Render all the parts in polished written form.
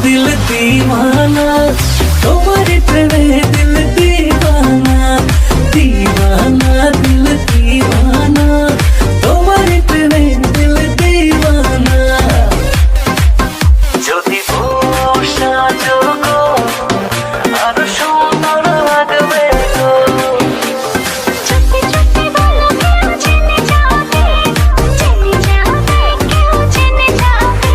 दिल दीवाना तुम्हारी प्रेमे दिल दीवाना दीवाना दिल दीवाना तुम्हारी प्रेमे दिल दीवाना যদি বর্ষা যোগ আরো সুন্দর লাগবে গো চুপি চুপি বলো কেউ জেনে যাবে কেউ জেনে যাবে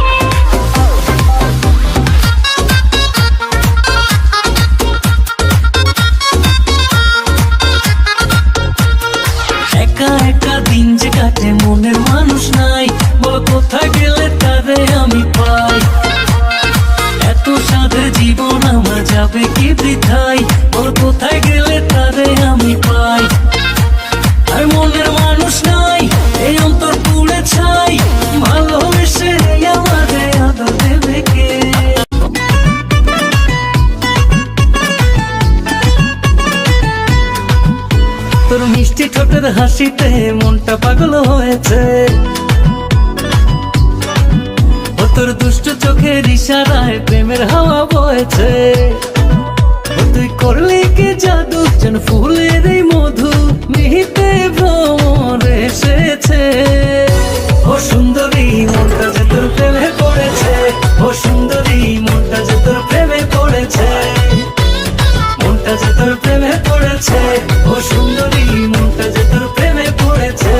একা একা দিন যে কাটে মনের মানুষ নাই বলো কোথায় গেলে তারে আমি পাই এত সাদের জীবন আমার যাবে কি বৃথায় বলো কোথায় গেলে তারে আমি পাই আর মনের মানুষ নাই এই অন্তর পুড়ে ছাই ভালোবেসে আমাদের আদর দেবে কে তোর মিষ্টি ঠোঁটের হাসিতে মনটা পাগল হয়েছে ও তোর দুষ্ট চোখের ইশারায় প্রেমের হাওয়া বয়েছে ও তুই করলি কি জাদু যেন ফুলের এই মধু মিহিতে ভ্রমর এসেছে ও সুন্দরী মনটা যে তোর প্রেমে পড়েছে ও সুন্দরী মনটা যে তোর প্রেমে পড়েছে মনটা যে তোর প্রেমে পড়েছে ও সুন্দরী মনটা যে তোর প্রেমে পড়েছে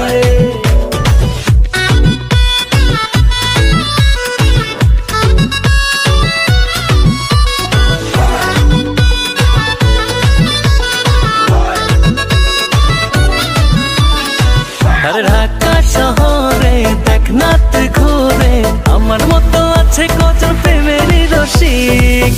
আরে ঢাকা শহরে দেখ না তুই ঘুরে আমার মতো আছে কত প্রেমেরই রসিক